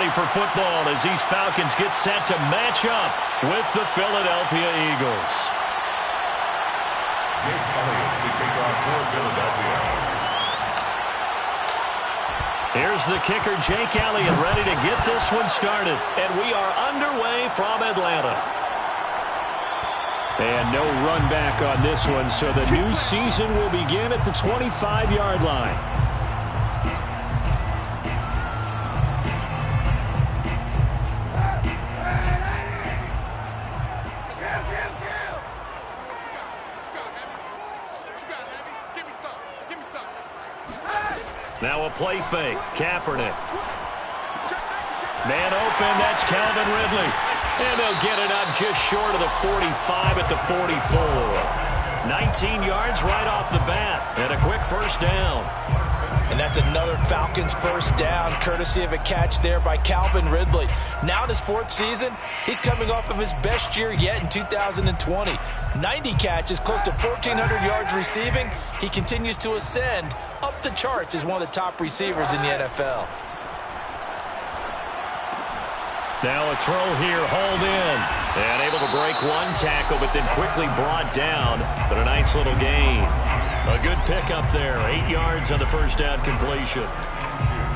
ready for football as these Falcons get set to match up with the Philadelphia Eagles. Jake Elliott to kick off for Philadelphia. Here's the kicker, Jake Elliott, ready to get this one started. And we are underway from Atlanta. And no run back on this one, so the new season will begin at the 25-yard line. Now a play fake. Kaepernick. Man open. That's Calvin Ridley. And they'll get it up just short of the 45 at the 44. 19 yards right off the bat. And a quick first down. And that's another Falcons first down, courtesy of a catch there by Calvin Ridley. Now in his fourth season, he's coming off of his best year yet in 2020. 90 catches, close to 1,400 yards receiving. He continues to ascend up the charts as one of the top receivers in the NFL. Now a throw here, hauled in. And able to break one tackle, but then quickly brought down. But a nice little gain. A good pickup there. 8 yards on the first down completion.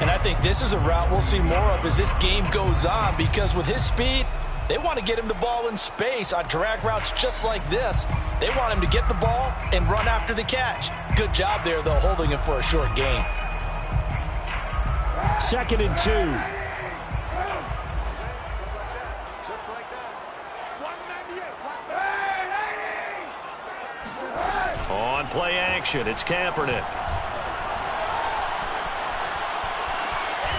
And I think this is a route we'll see more of as this game goes on, because with his speed, they want to get him the ball in space on drag routes just like this. They want him to get the ball and run after the catch. Good job there, though, holding him for a short gain. 2nd and 2. On play action, it's Kaepernick.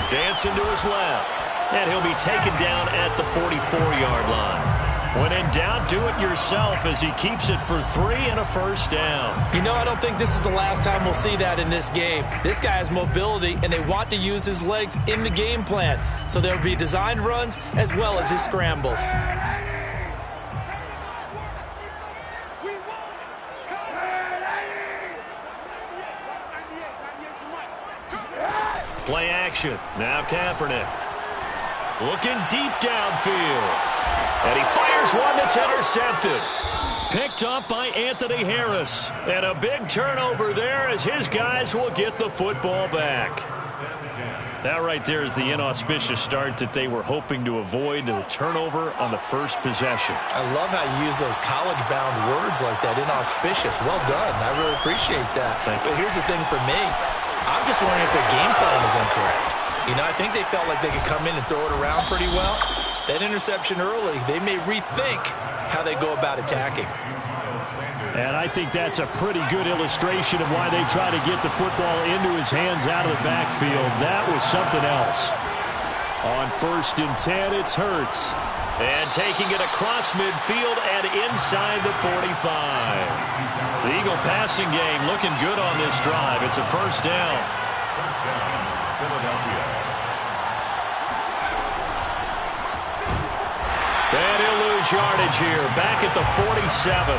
Dancing to his left. And he'll be taken down at the 44-yard line. When in doubt, do it yourself as he keeps it for 3 and a first down. You know, I don't think this is the last time we'll see that in this game. This guy has mobility, and they want to use his legs in the game plan. So there'll be designed runs as well as his scrambles. Play action. Now Kaepernick. Looking deep downfield. And he fires one that's intercepted. Picked up by Anthony Harris. And a big turnover there as his guys will get the football back. That right there is the inauspicious start that they were hoping to avoid, the turnover on the first possession. I love how you use those college-bound words like that, inauspicious. Well done. I really appreciate that. But here's the thing for me. I'm just wondering if their game plan is incorrect. You know, I think they felt like they could come in and throw it around pretty well. That interception early, they may rethink how they go about attacking. And I think that's a pretty good illustration of why they try to get the football into his hands out of the backfield. That was something else. On 1st and 10, it's Hurts. And taking it across midfield and inside the 45. The Eagle passing game looking good on this drive. It's a first down. First down, Philadelphia. And he'll lose yardage here. Back at the 47.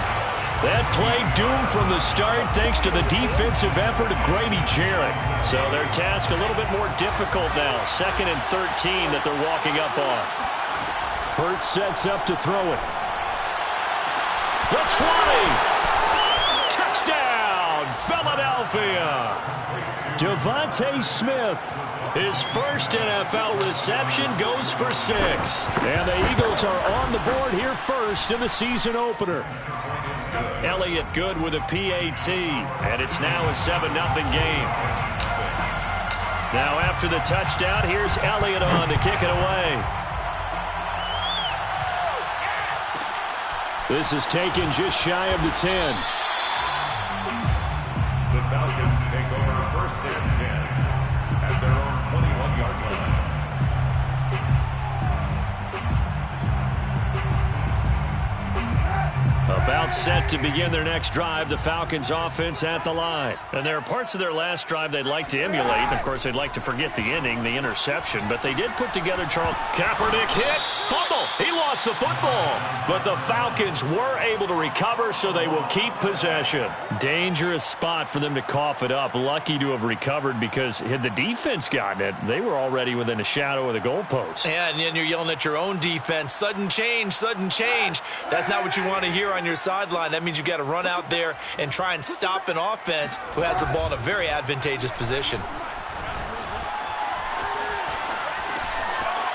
That play doomed from the start thanks to the defensive effort of Grady Jarrett. So their task a little bit more difficult now. 2nd and 13 that they're walking up on. Hurts sets up to throw it. The 20. Touchdown, Philadelphia. Devontae Smith. His first NFL reception goes for 6. And the Eagles are on the board here first in the season opener. Elliott good with a PAT. And it's now a 7-0 game. Now after the touchdown, here's Elliott on to kick it away. This is taken just shy of the 10. The Falcons take over 1st and 10 at their own 21-yard line. About set to begin their next drive. The Falcons offense at the line. And there are parts of their last drive they'd like to emulate. Of course, they'd like to forget the ending, the interception. But they did put together Charles. Kaepernick hit. Fumble. He lost the football. But the Falcons were able to recover, so they will keep possession. Dangerous spot for them to cough it up. Lucky to have recovered, because had the defense gotten it, they were already within a shadow of the goalpost. Yeah, and then you're yelling at your own defense. Sudden change, sudden change. That's not what you want to hear on your sideline. That means you've got to run out there and try and stop an offense who has the ball in a very advantageous position.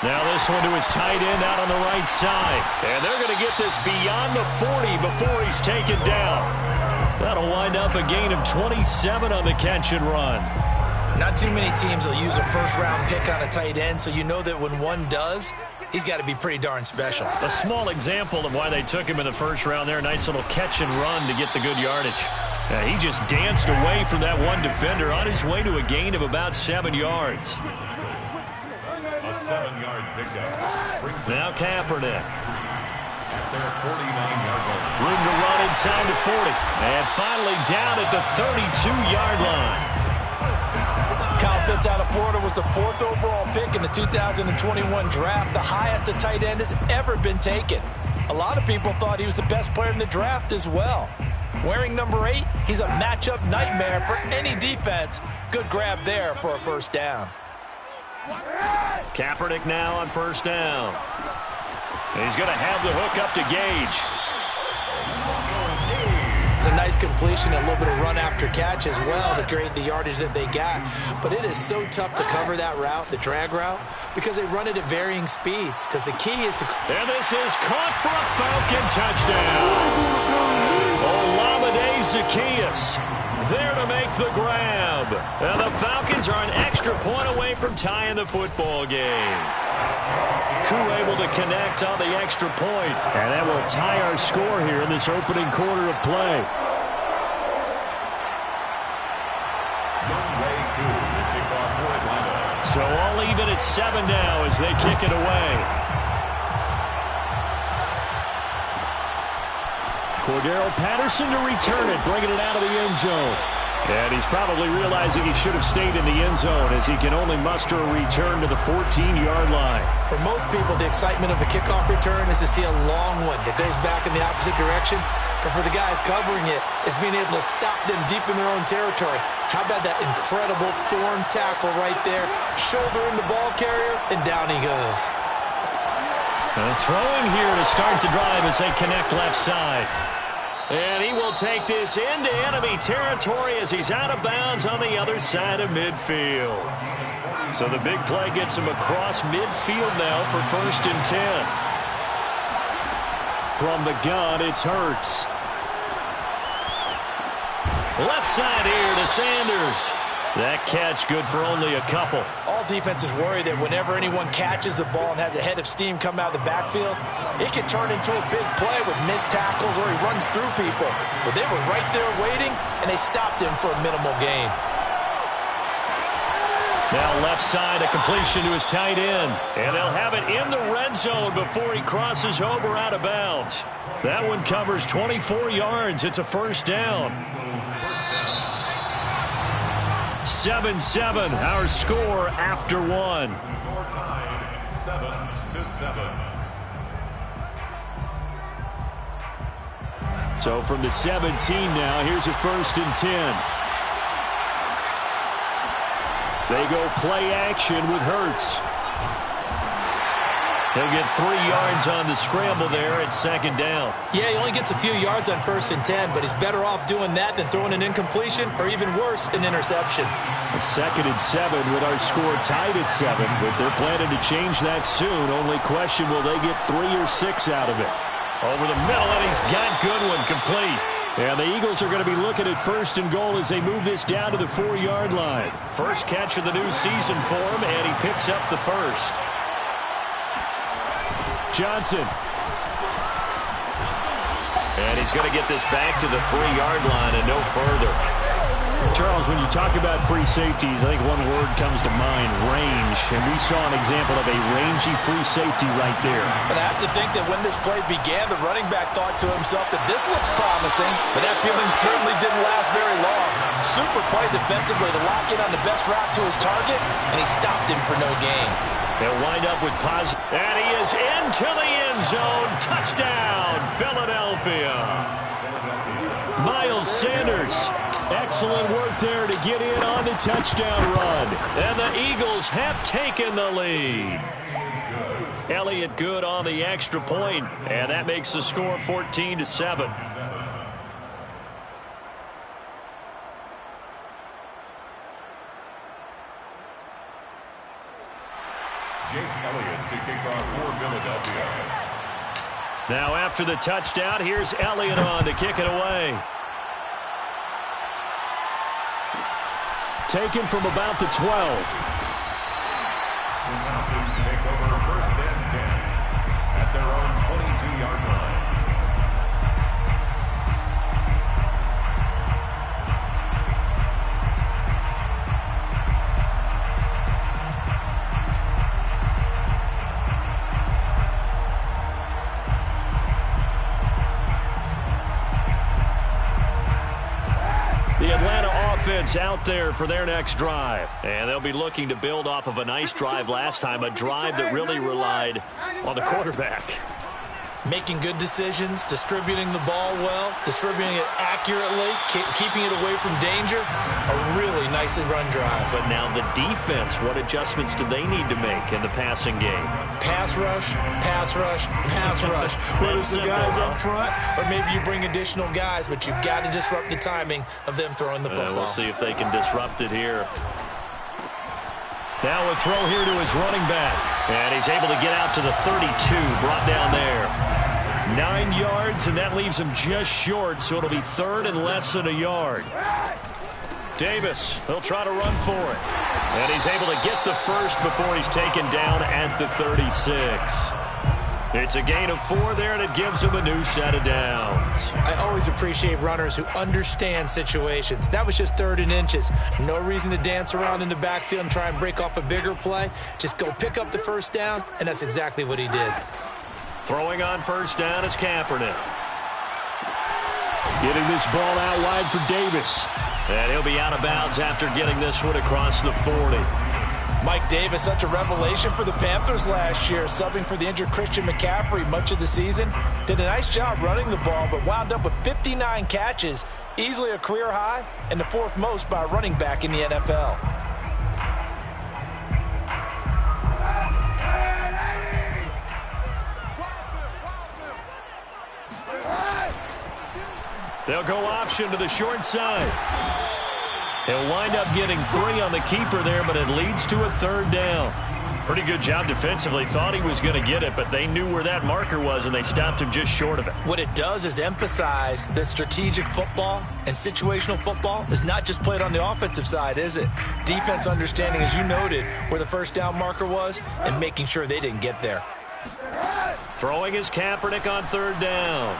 Now this one to his tight end out on the right side. And they're going to get this beyond the 40 before he's taken down. That'll wind up a gain of 27 on the catch and run. Not too many teams will use a first-round pick on a tight end, so you know that when one does, he's got to be pretty darn special. A small example of why they took him in the first round there. Nice little catch and run to get the good yardage. Yeah, he just danced away from that one defender on his way to a gain of about 7 yards. A 7-yard pickup. Now Kaepernick. At their 49-yard line. Room to run inside the 40. And finally down at the 32-yard line. Kyle Pitts out of Florida was the 4th overall pick in the 2021 draft, the highest a tight end has ever been taken. A lot of people thought he was the best player in the draft as well. Wearing number 8, he's a matchup nightmare for any defense. Good grab there for a first down. Kaepernick now on first down. He's going to have the hook up to Gage. It's a nice completion, a little bit of run after catch as well to create the yardage that they got. But it is so tough to cover that route, the drag route, because they run it at varying speeds. Because the key is to... And this is caught for a Falcon touchdown. Olamide Zaccheaus there to make the grab. And the Falcons are an extra point away from tying the football game. Crew able to connect on the extra point. And that will tie our score here in this opening quarter of play. So all even at 7 now as they kick it away. Cordero Patterson to return it, bringing it out of the end zone. And he's probably realizing he should have stayed in the end zone as he can only muster a return to the 14-yard line. For most people, the excitement of a kickoff return is to see a long one that goes back in the opposite direction. But for the guys covering it, it's being able to stop them deep in their own territory. How about that incredible form tackle right there? Shoulder in the ball carrier, and down he goes. And throwing here to start the drive as they connect left side. And he will take this into enemy territory as he's out of bounds on the other side of midfield. So the big play gets him across midfield now for 1st and 10. From the gun, it's Hurts. Left side here to Sanders. That catch good for only a couple. All defenses worry that whenever anyone catches the ball and has a head of steam come out of the backfield, it can turn into a big play with missed tackles or he runs through people. But they were right there waiting, and they stopped him for a minimal gain. Now left side, a completion to his tight end. And they'll have it in the red zone before he crosses over out of bounds. That one covers 24 yards. It's a first down. 7-7, our score after one. Score time 7-7. So from the 17 now, here's a 1st and 10. They go play action with Hurts. He'll get 3 yards on the scramble there at 2nd down. Yeah, he only gets a few yards on 1st and 10, but he's better off doing that than throwing an incompletion or even worse, an interception. A 2nd and 7 with our score tied at 7, but they're planning to change that soon. Only question, will they get 3 or 6 out of it? Over the middle, and he's got Goodwin complete. And the Eagles are going to be looking at 1st and goal as they move this down to the 4-yard line. First catch of the new season for him, and he picks up the first. Johnson. And he's going to get this back to the 3-yard line and no further. Charles, when you talk about free safeties, I think one word comes to mind, range. And we saw an example of a rangy free safety right there. But I have to think that when this play began, the running back thought to himself that this looks promising, but that feeling certainly didn't last very long. Super play defensively to lock in on the best route to his target, and he stopped him for no gain. They'll wind up with positive. And he is into the end zone. Touchdown, Philadelphia. Miles Sanders. Excellent work there to get in on the touchdown run. And the Eagles have taken the lead. Elliott good on the extra point, and that makes the score 14-7. Jake Elliott to kick off for Philadelphia. Now after the touchdown, here's Elliott on to kick it away. Taken from about the 12. The Falcons take over first and 10 at their own 22-yard line. The Atlanta offense out there for their next drive. And they'll be looking to build off of a nice drive last time, a drive that really relied on the quarterback. Making good decisions, distributing the ball well, distributing it accurately, keeping it away from danger. A really nicely run drive. But now the defense, what adjustments do they need to make in the passing game? Pass rush, pass rush, pass rush. Whether it's the guys up front or maybe you bring additional guys, but you've got to disrupt the timing of them throwing the football. We'll see if they can disrupt it here. Now a throw here to his running back. And he's able to get out to the 32, brought down there. 9 yards, and that leaves him just short, so it'll be third and less than a yard. Davis, he'll try to run for it. And he's able to get the first before he's taken down at the 36. It's a gain of 4 there, and it gives him a new set of downs. I always appreciate runners who understand situations. That was just 3rd and inches. No reason to dance around in the backfield and try and break off a bigger play. Just go pick up the first down, and that's exactly what he did. Throwing on first down is Kaepernick. Getting this ball out wide for Davis. And he'll be out of bounds after getting this one across the 40. Mike Davis, such a revelation for the Panthers last year, subbing for the injured Christian McCaffrey much of the season. Did a nice job running the ball, but wound up with 59 catches, easily a career high, and the 4th most by a running back in the NFL. They'll go option to the short side. He'll wind up getting 3 on the keeper there, but it leads to a 3rd down. Pretty good job defensively. Thought he was going to get it, but they knew where that marker was, and they stopped him just short of it. What it does is emphasize that strategic football and situational football is not just played on the offensive side, is it? Defense understanding, as you noted, where the first down marker was and making sure they didn't get there. Throwing is Kaepernick on 3rd down.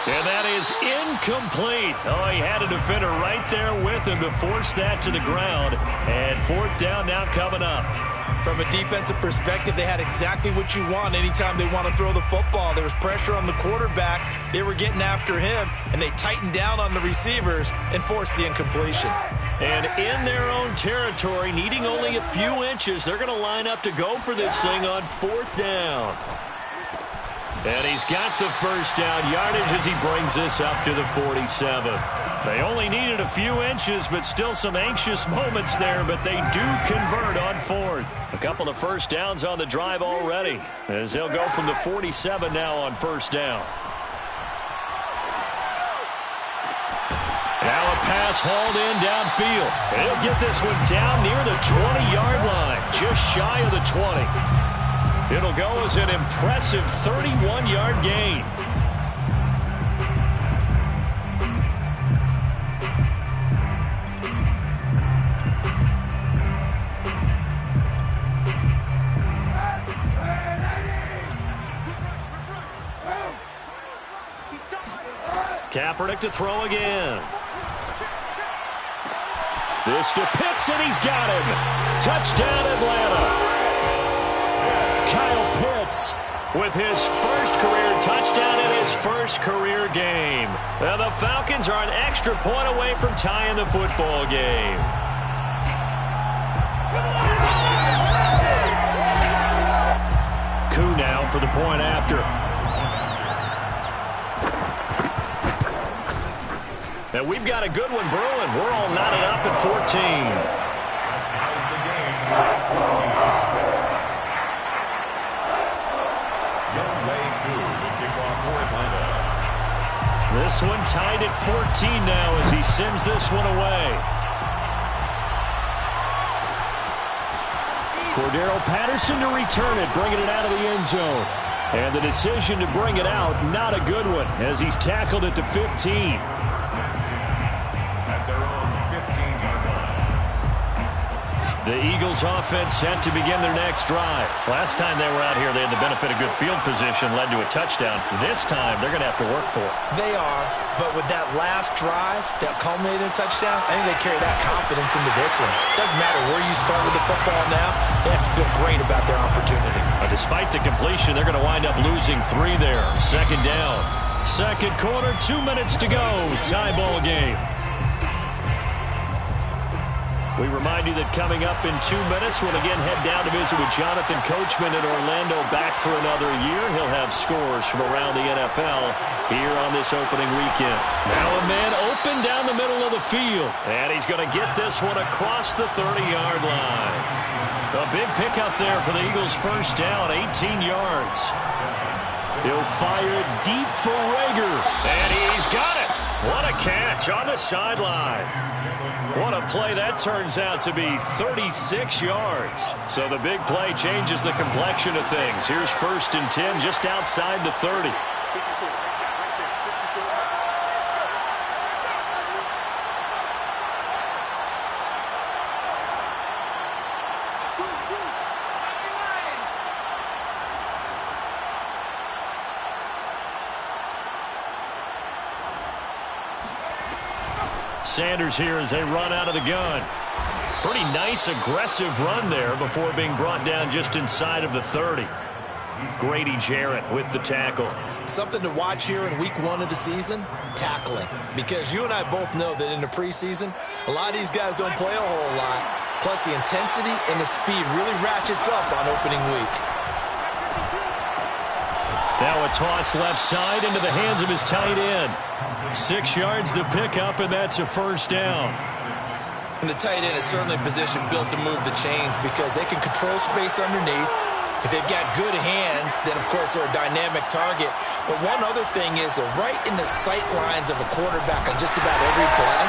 And that is incomplete. Oh, he had a defender right there with him to force that to the ground. And 4th down now coming up. From a defensive perspective, they had exactly what you want anytime they want to throw the football. There was pressure on the quarterback. They were getting after him, and they tightened down on the receivers and forced the incompletion. And in their own territory, needing only a few inches, they're going to line up to go for this thing on 4th down. And he's got the first down yardage as he brings this up to the 47. They only needed a few inches, but still some anxious moments there, but they do convert on 4th. A couple of first downs on the drive already, as they'll go from the 47 now on first down. Now a pass hauled in downfield. He'll get this one down near the 20-yard line, just shy of the 20. It'll go as an impressive 31-yard gain. Kaepernick to throw again. This to Pitts, and he's got him. Touchdown, Atlanta. Kyle Pitts with his first career touchdown in his first career game. Now the Falcons are an extra point away from tying the football game. Koo now for the point after. And we've got a good one brewing. We're all knotted up at 14. This one tied at 14 now as he sends this one away. Cordero Patterson to return it, bringing it out of the end zone. And the decision to bring it out, not a good one, as he's tackled at the 15. At their own 15-yard line. The Eagles offense set to begin their next drive. Last time they were out here, they had the benefit of good field position, led to a touchdown. This time, they're going to have to work for it. They are, but with that last drive that culminated in a touchdown, I think they carry that confidence into this one. Doesn't matter where you start with the football now, they have to feel great about their opportunity. Despite the completion, they're going to wind up losing 3 there. Second down. Second quarter, 2 minutes to go. Tie ball game. We remind you that coming up in 2 minutes, we'll again head down to visit with Jonathan Coachman in Orlando, back for another year. He'll have scores from around the NFL here on this opening weekend. Now a man open down the middle of the field. And he's going to get this one across the 30-yard line. A big pickup there for the Eagles' first down, 18 yards. He'll fire it deep for Rager. And he's got it. What a catch on the sideline. What a play that turns out to be, 36 yards. So the big play changes the complexion of things. Here's 1st and 10 just outside the 30. Sanders here as they run out of the gun. Pretty nice, aggressive run there before being brought down just inside of the 30. Grady Jarrett with the tackle. Something to watch here in week 1 of the season, tackling. Because you and I both know that in the preseason, a lot of these guys don't play a whole lot. Plus the intensity and the speed really ratchets up on opening week. Now a toss left side into the hands of his tight end. 6 yards the pickup, and that's a first down. And the tight end is certainly a position built to move the chains because they can control space underneath. If they've got good hands, then of course they're a dynamic target. But one other thing is they're right in the sight lines of a quarterback on just about every play.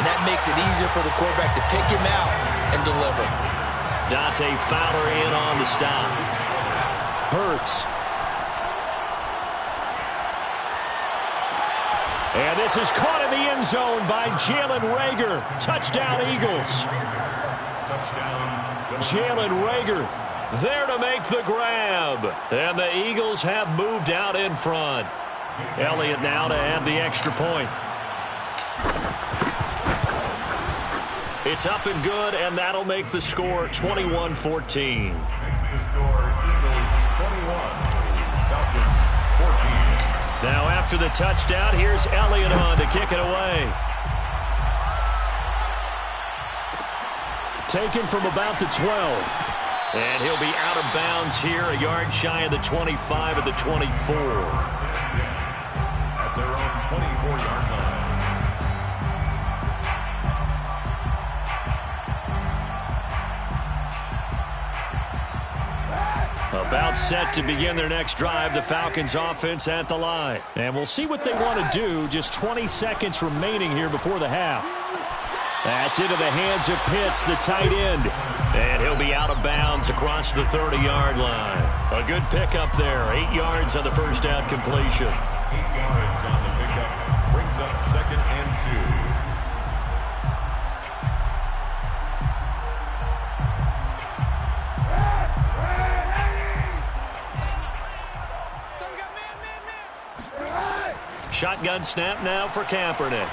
And that makes it easier for the quarterback to pick him out and deliver. Dante Fowler in on the stop. Hurts. And this is caught in the end zone by Jalen Rager. Touchdown, Eagles. Jalen Rager there to make the grab. And the Eagles have moved out in front. Elliott now to add the extra point. It's up and good, and that'll make the score 21-14. Makes the score Eagles 21, Falcons 14. Now after the touchdown, here's Elliott on to kick it away. Taken from about the 12. And he'll be out of bounds here, a yard shy of the 25 at the 24. At their own 24-yard line. About set to begin their next drive, the Falcons offense at the line. And we'll see what they want to do. Just 20 seconds remaining here before the half. That's into the hands of Pitts, the tight end. And he'll be out of bounds across the 30-yard line. A good pickup there. 8 yards on the first down completion. 8 yards on the pickup. Brings up 2nd and 2. Shotgun snap now for Kaepernick.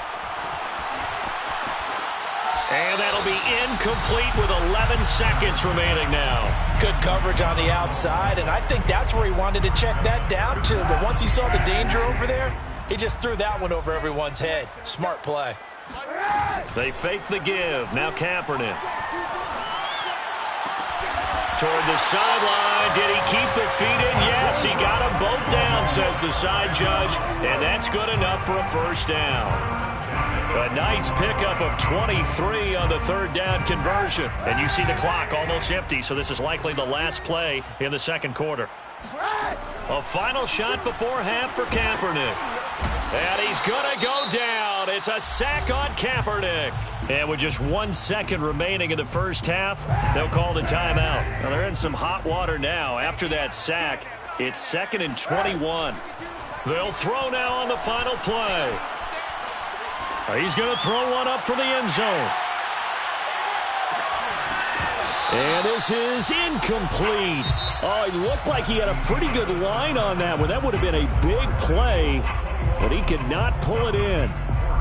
And that'll be incomplete with 11 seconds remaining now. Good coverage on the outside, and I think that's where he wanted to check that down to. But once he saw the danger over there, he just threw that one over everyone's head. Smart play. They fake the give. Now Kaepernick. Toward the sideline. Did he keep the feet in? Yes, he got them both down, says the side judge. And that's good enough for a first down. A nice pickup of 23 on the third down conversion. And you see the clock almost empty, so this is likely the last play in the second quarter. A final shot before half for Kaepernick. And he's going to go down. It's a sack on Kaepernick. And with just 1 second remaining in the first half, they'll call the timeout. Now they're in some hot water now. After that sack, it's 2nd and 21. They'll throw now on the final play. He's going to throw one up for the end zone. And this is incomplete. Oh, he looked like he had a pretty good line on that one. That would have been a big play, but he could not pull it in.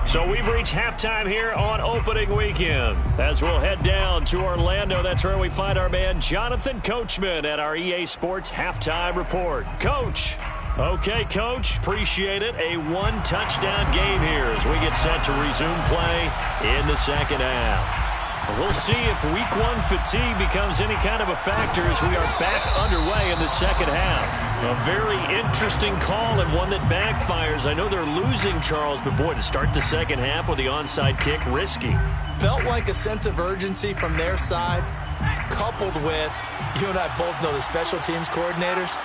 So we've reached halftime here on opening weekend. As we'll head down to Orlando, that's where we find our man Jonathan Coachman at our EA Sports Halftime Report. Coach. Okay, Coach, appreciate it. A one-touchdown game here as we get set to resume play in the second half. We'll see if week one fatigue becomes any kind of a factor as we are back underway in the second half. A very interesting call and one that backfires. I know they're losing, Charles, but boy, to start the second half with the onside kick, risky. Felt like a sense of urgency from their side, coupled with, you and I both know the special teams coordinators.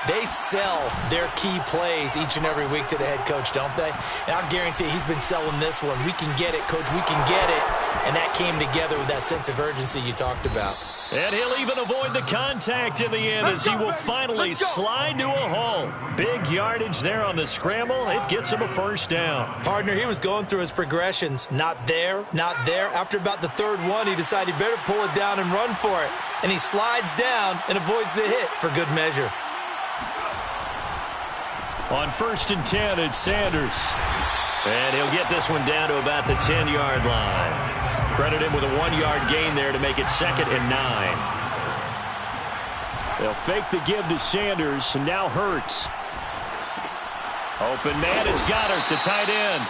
They sell their key plays each and every week to the head coach, don't they? And I guarantee he's been selling this one. We can get it, Coach. We can get it. And that came together with that sense of urgency you talked about. And he'll even avoid the contact in the end as he will finally slide to a halt. Big yardage there on the scramble. It gets him a first down. Partner, he was going through his progressions. Not there, not there. After about the third one, he decided he better pull it down and run for it. And he slides down and avoids the hit for good measure. On 1st and 10, it's Sanders. And he'll get this one down to about the 10-yard line. Credit him with a 1-yard gain there to make it 2nd and 9. They'll fake the give to Sanders, and now Hurts. Open man is Goddard, the tight end.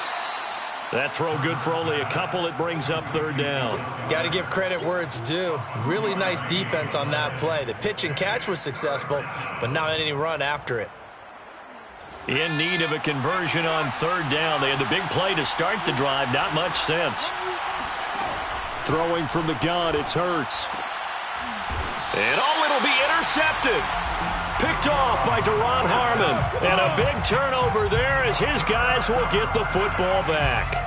That throw good for only a couple. It brings up 3rd down. Got to give credit where it's due. Really nice defense on that play. The pitch and catch was successful, but not any run after it. In need of a conversion on 3rd down. They had the big play to start the drive. Not much sense. Throwing from the gun, it's Hurts. And it'll be intercepted. Picked off by Deron Harmon. And a big turnover there as his guys will get the football back.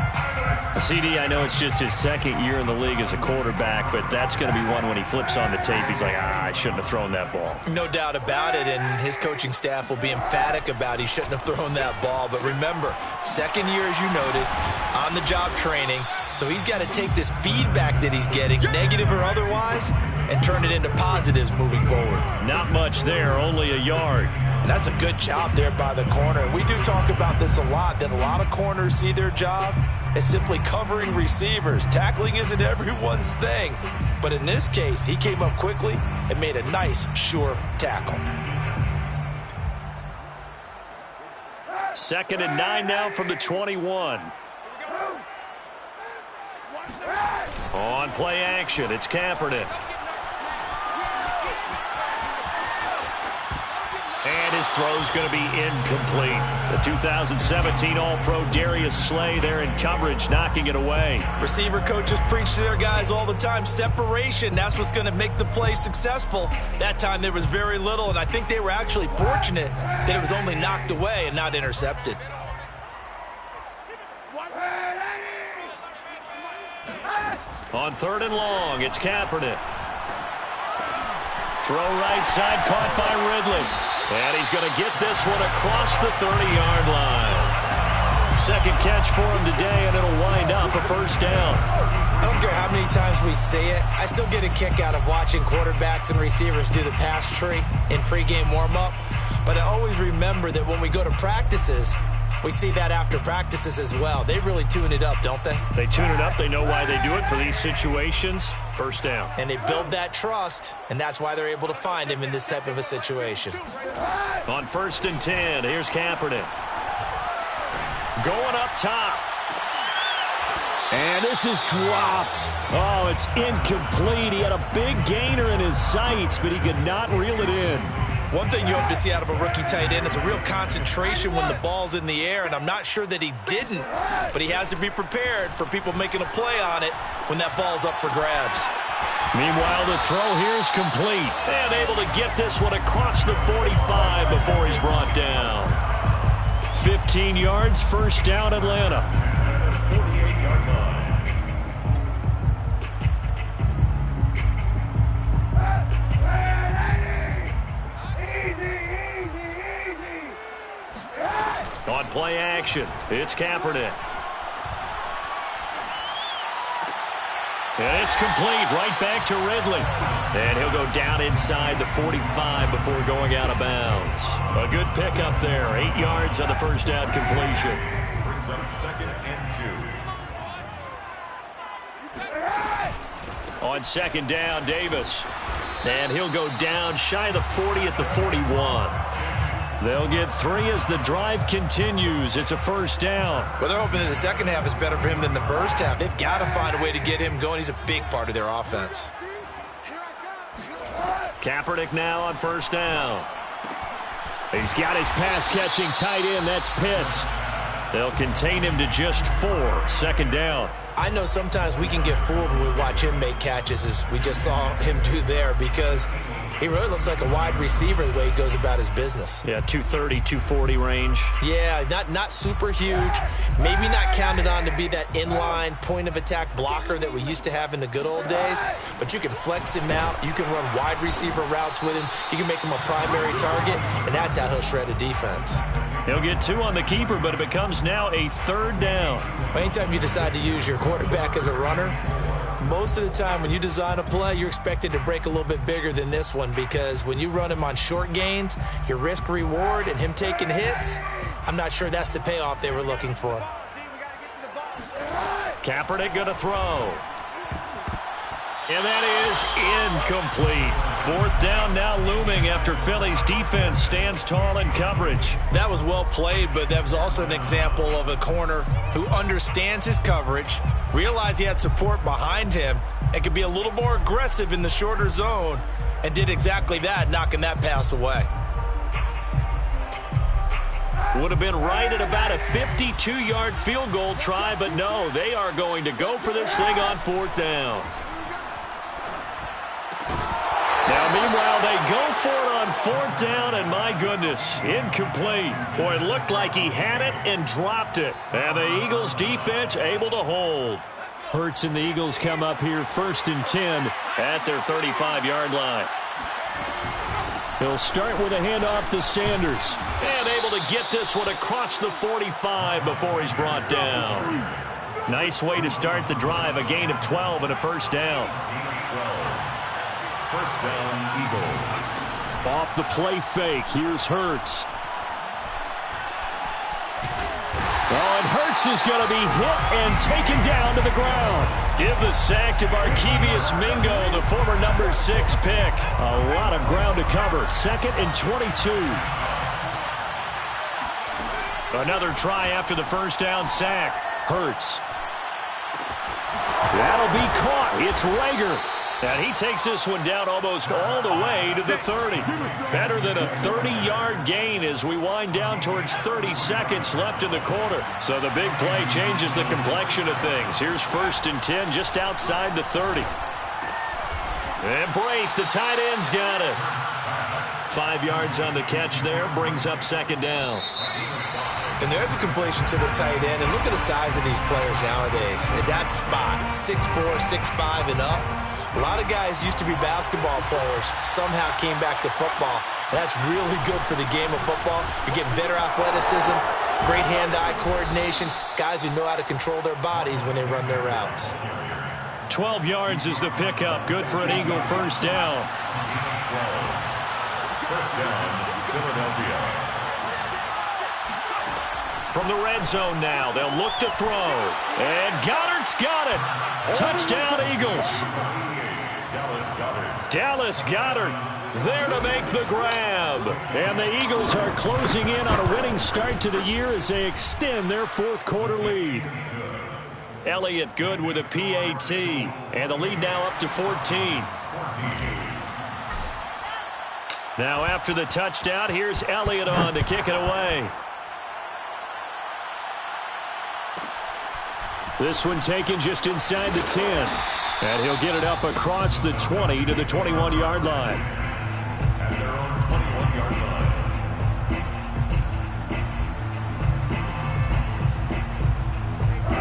CD, I know it's just his 2nd year in the league as a quarterback, but that's going to be one when he flips on the tape. He's like, I shouldn't have thrown that ball. No doubt about it, and his coaching staff will be emphatic about he shouldn't have thrown that ball. But remember, 2nd year, as you noted, on-the-job training, so he's got to take this feedback that he's getting, negative or otherwise, and turn it into positives moving forward. Not much there, only a yard. And that's a good job there by the corner. And we do talk about this a lot, that a lot of corners see their job as simply covering receivers. Tackling isn't everyone's thing. But in this case, he came up quickly and made a nice, sure tackle. 2nd and 9 now from the 21. On play action, it's Kaepernick. And his throw's going to be incomplete. The 2017 All-Pro Darius Slay there in coverage, knocking it away. Receiver coaches preach to their guys all the time. Separation, that's what's going to make the play successful. That time there was very little, and I think they were actually fortunate that it was only knocked away and not intercepted. On 3rd and long, it's Kaepernick. Throw right side, caught by Ridley. And he's going to get this one across the 30-yard line. 2nd catch for him today, and it'll wind up a first down. I don't care how many times we say it, I still get a kick out of watching quarterbacks and receivers do the pass tree in pregame warm-up. But I always remember that when we go to practices, We see that after practices as well. They really tune it up, don't they? They tune it up. They know why they do it for these situations. First down. And they build that trust, and that's why they're able to find him in this type of a situation. On 1st and 10, here's Kaepernick. Going up top. And this is dropped. Oh, it's incomplete. He had a big gainer in his sights, but he could not reel it in. One thing you hope to see out of a rookie tight end is a real concentration when the ball's in the air, and I'm not sure that he didn't, but he has to be prepared for people making a play on it when that ball's up for grabs. Meanwhile, the throw here is complete, and able to get this one across the 45 before he's brought down. 15 yards, first down, Atlanta. 48-yard line. On play action, it's Kaepernick. And it's complete, right back to Ridley. And he'll go down inside the 45 before going out of bounds. A good pickup there, 8 yards on the first down completion. Brings up 2nd and 2. On 2nd down, Davis. And he'll go down shy of the 40 at the 41. They'll get 3 as the drive continues. It's a first down. Well, they're hoping that the second half is better for him than the first half. They've got to find a way to get him going. He's a big part of their offense. Kaepernick now on first down. He's got his pass-catching tight end. That's Pitts. They'll contain him to just 4. 2nd down. I know sometimes we can get fooled when we watch him make catches, as we just saw him do there, because he really looks like a wide receiver the way he goes about his business. Yeah, 230, 240 range. Yeah, not super huge. Maybe not counted on to be that inline point-of-attack blocker that we used to have in the good old days, but you can flex him out. You can run wide receiver routes with him. You can make him a primary target, and that's how he'll shred a defense. He'll get 2 on the keeper, but it becomes now a 3rd down. Anytime you decide to use your quarterback as a runner, most of the time when you design a play, you're expected to break a little bit bigger than this one, because when you run him on short gains, your risk-reward and him taking hits, I'm not sure that's the payoff they were looking for. Kaepernick going to throw. And that is incomplete. 4th down now looming after Philly's defense stands tall in coverage. That was well played, but that was also an example of a corner who understands his coverage, realized he had support behind him, and could be a little more aggressive in the shorter zone, and did exactly that, knocking that pass away. Would have been right at about a 52-yard field goal try, but no, they are going to go for this thing on 4th down. Now, meanwhile, they go for it on 4th down, and my goodness, incomplete. Boy, it looked like he had it and dropped it. And the Eagles' defense able to hold. Hurts and the Eagles come up here 1st and 10 at their 35-yard line. He'll start with a handoff to Sanders. And able to get this one across the 45 before he's brought down. Nice way to start the drive, a gain of 12 and a first down. First down, Eagles. Off the play fake, here's Hurts. Oh, and Hurts is going to be hit and taken down to the ground. Give the sack to Barkevious Mingo, the former number 6 pick. A lot of ground to cover. 2nd and 22. Another try after the first down sack. Hurts. That'll be caught. It's Rager. And he takes this one down almost all the way to the 30. Better than a 30-yard gain as we wind down towards 30 seconds left in the quarter. So the big play changes the complexion of things. Here's 1st and 10 just outside the 30. And Brate, the tight end's got it. 5 yards on the catch there, brings up 2nd down. And there's a completion to the tight end. And look at the size of these players nowadays. At that spot, 6'4", 6'5", and up. A lot of guys used to be basketball players, somehow came back to football. And that's really good for the game of football. You're getting better athleticism, great hand-eye coordination, guys who know how to control their bodies when they run their routes. 12 yards is the pickup. Good for an Eagle first down. First down, Philadelphia. from the red zone now. They'll look to throw. And Goddard's got it. Touchdown, Eagles. Dallas Goedert there to make the grab. And the Eagles are closing in on a winning start to the year as they extend their fourth quarter lead. Elliott good with a PAT. And the lead now up to 14. Now after the touchdown, here's Elliott on to kick it away. This one taken just inside the 10. And he'll get it up across the 20 to the 21-yard line. At their own 21-yard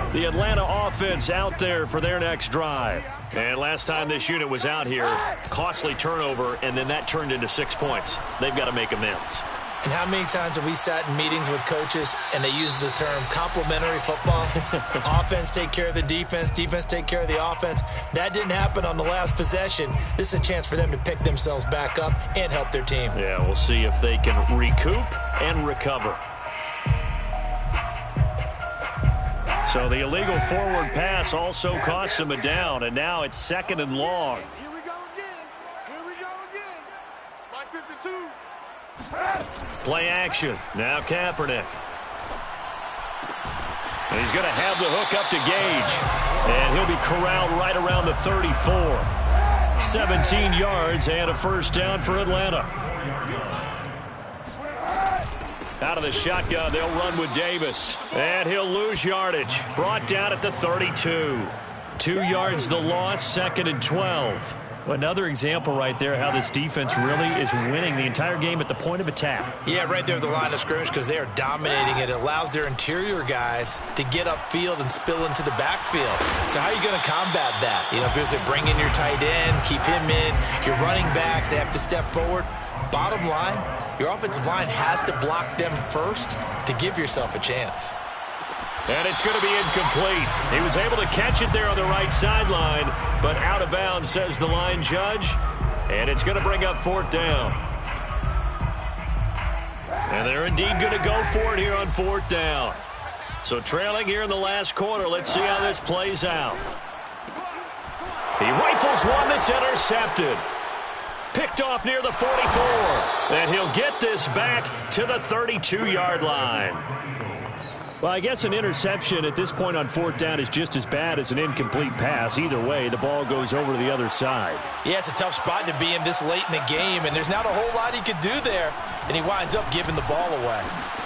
line. The Atlanta offense out there for their next drive. And last time this unit was out here, costly turnover, and then that turned into 6 points. They've got to make amends. And how many times have we sat in meetings with coaches and they use the term complementary football? Offense take care of the defense, defense take care of the offense. That didn't happen on the last possession. This is a chance for them to pick themselves back up and help their team. Yeah, we'll see if they can recoup and recover. So the illegal forward pass also costs him a down, and now it's 2nd and long. Here we go again. Here we go again. My 52. Play action. Now Kaepernick. And he's going to have the hook up to Gage. And he'll be corralled right around the 34. 17 yards and a first down for Atlanta. Out of the shotgun, they'll run with Davis. And he'll lose yardage. Brought down at the 32. 2 yards the loss, 2nd and 12. Another example right there how this defense really is winning the entire game at the point of attack. Yeah, right there at the line of scrimmage because they are dominating it. It allows their interior guys to get upfield and spill into the backfield. So how are you going to combat that? You know, if it's bring in your tight end, keep him in, your running backs, they have to step forward. Bottom line, your offensive line has to block them first to give yourself a chance. And it's going to be incomplete. He was able to catch it there on the right sideline, but out of bounds, says the line judge. And it's going to bring up 4th down. And they're indeed going to go for it here on 4th down. So trailing here in the last quarter, let's see how this plays out. He rifles one that's intercepted. Picked off near the 44. And he'll get this back to the 32-yard line. Well, I guess an interception at this point on 4th down is just as bad as an incomplete pass. Either way, the ball goes over to the other side. Yeah, it's a tough spot to be in this late in the game, and there's not a whole lot he could do there, and he winds up giving the ball away.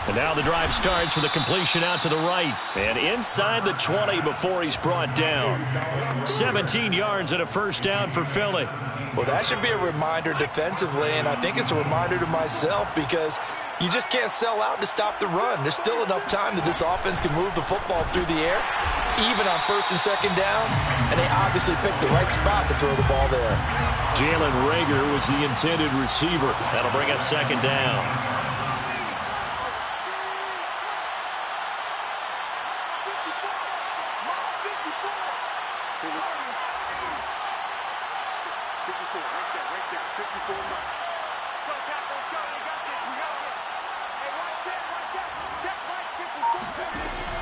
And now the drive starts with a completion out to the right. And inside the 20 before he's brought down. 17 yards and a first down for Philly. Well, that should be a reminder defensively, and I think it's a reminder to myself because you just can't sell out to stop the run. There's still enough time that this offense can move the football through the air, even on 1st and 2nd downs, and they obviously picked the right spot to throw the ball there. Jalen Reagor was the intended receiver. That'll bring up 2nd down.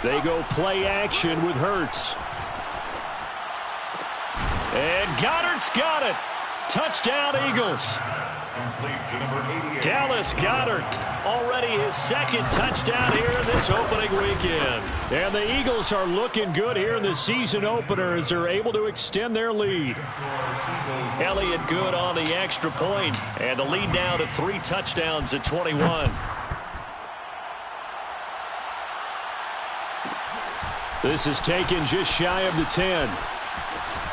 They go play action with Hurts. And Goddard's got it. Touchdown, Eagles. Dallas Goedert, already his 2nd touchdown here in this opening weekend. And the Eagles are looking good here in the season opener as they're able to extend their lead. Elliott good on the extra point, and the lead now to 3 touchdowns at 21. This is taken just shy of the 10.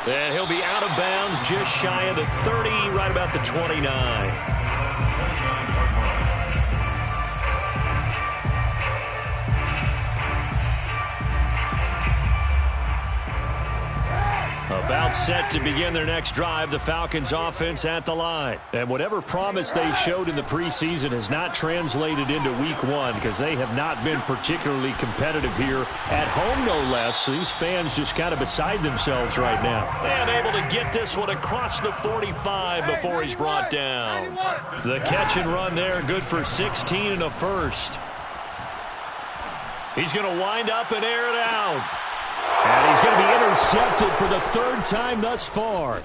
And he'll be out of bounds just shy of the 30, right about the 29. About set to begin their next drive, the Falcons offense at the line. And whatever promise they showed in the preseason has not translated into week 1 because they have not been particularly competitive here at home, no less. These fans just kind of beside themselves right now. And able to get this one across the 45 before he's brought down. The catch and run there, good for 16 and a first. He's going to wind up and air it out. And he's going to be intercepted for the third time thus far.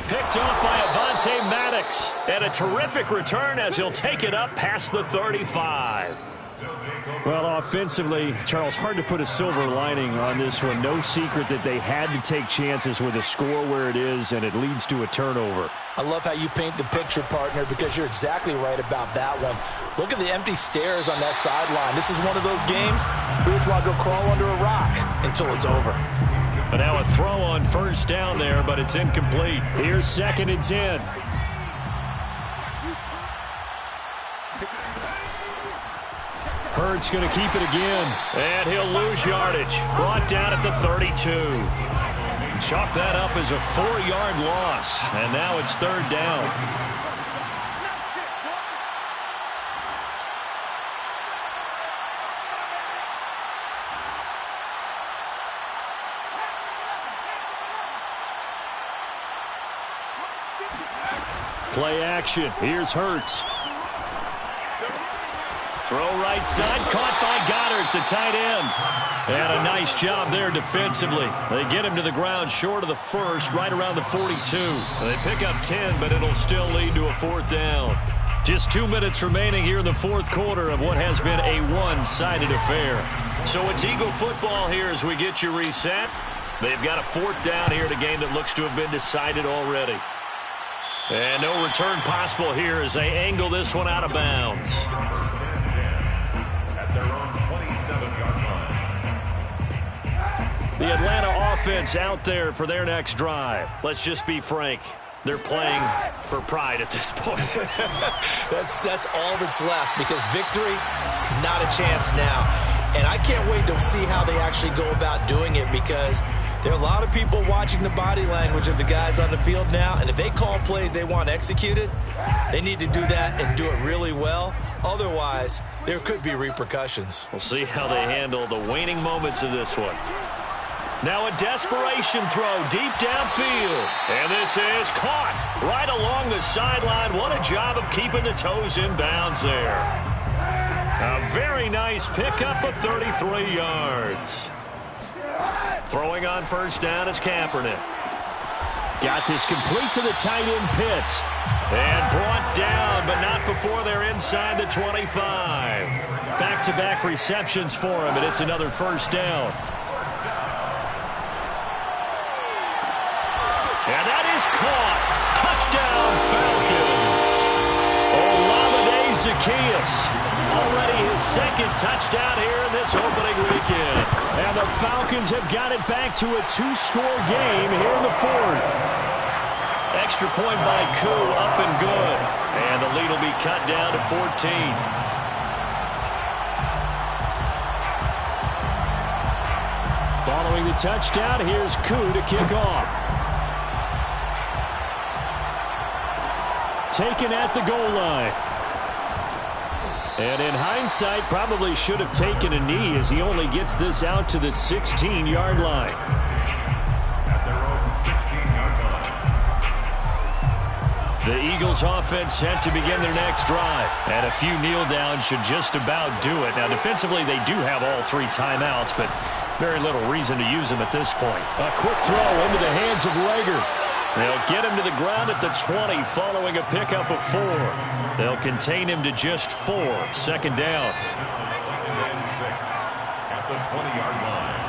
Picked off by Avonte Maddox. And a terrific return as he'll take it up past the 35. Well, offensively, Charles, hard to put a silver lining on this one. No secret that they had to take chances with a score where it is, and it leads to a turnover. I love how you paint the picture, partner, because you're exactly right about that one. Look at the empty stairs on that sideline. This is one of those games we just want to go crawl under a rock until it's over. But now a throw on first down there, but it's incomplete. Here's 2nd and 10. Hurts going to keep it again. And he'll lose yardage. Brought down at the 32. Chalk that up as a 4-yard loss. And now it's 3rd down. Play action. Here's Hurts. Throw right side, caught by Goddard, the tight end. And a nice job there defensively. They get him to the ground short of the first, right around the 42. They pick up 10, but it'll still lead to a 4th down. Just 2 minutes remaining here in the 4th quarter of what has been a one-sided affair. So it's Eagle football here as we get you reset. They've got a 4th down here in a game that looks to have been decided already. And no return possible here as they angle this one out of bounds. The Atlanta offense out there for their next drive. Let's just be frank. They're playing for pride at this point. That's all that's left, because victory, not a chance now. And I can't wait to see how they actually go about doing it, because there are a lot of people watching the body language of the guys on the field now, and if they call plays they want executed, they need to do that and do it really well. Otherwise, there could be repercussions. We'll see how they handle the waning moments of this one. Now a desperation throw deep downfield. And this is caught right along the sideline. What a job of keeping the toes in bounds there. A very nice pickup of 33 yards. Throwing on first down is Kaepernick. Got this complete to the tight end Pitts. And brought down, but not before they're inside the 25. Back-to-back receptions for him, and it's another first down. And that is caught. Touchdown, Falcons. Olamide Zaccheaus. Already his 2nd touchdown here in this opening weekend. And the Falcons have got it back to a 2-score game here in the 4th. Extra point by Koo, up and good. And the lead will be cut down to 14. Following the touchdown, here's Koo to kick off. Taken at the goal line. And in hindsight, probably should have taken a knee as he only gets this out to the 16-yard line. At their own 16-yard line. The Eagles offense set to begin their next drive. And a few kneel downs should just about do it. Now, defensively, they do have all 3 timeouts, but very little reason to use them at this point. A quick throw into the hands of Rager. They'll get him to the ground at the 20 following a pickup of 4. They'll contain him to just 4. 2nd down. 2nd and 6 at the 20-yard line.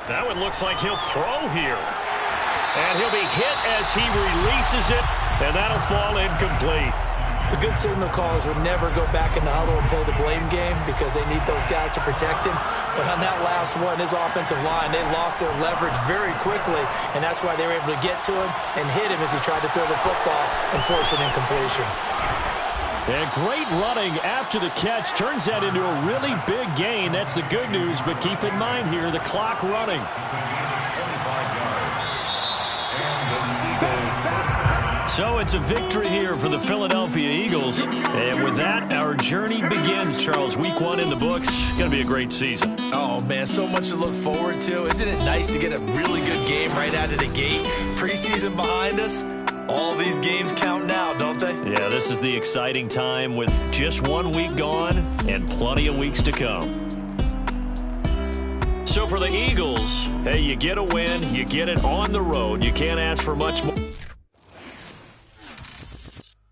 That one looks like he'll throw here. And he'll be hit as he releases it, and that'll fall incomplete. The good signal callers would never go back in the huddle and play the blame game because they need those guys to protect him. But on that last one, his offensive line, they lost their leverage very quickly, and that's why they were able to get to him and hit him as he tried to throw the football and force an incompletion. And great running after the catch turns that into a really big gain. That's the good news, but keep in mind here, the clock running. So it's a victory here for the Philadelphia Eagles. And with that, our journey begins, Charles. Week 1 in the books. Going to be a great season. Oh, man, so much to look forward to. Isn't it nice to get a really good game right out of the gate? Preseason behind us. All these games count now, don't they? Yeah, this is the exciting time with just 1 week gone and plenty of weeks to come. So for the Eagles, hey, you get a win, you get it on the road. You can't ask for much more.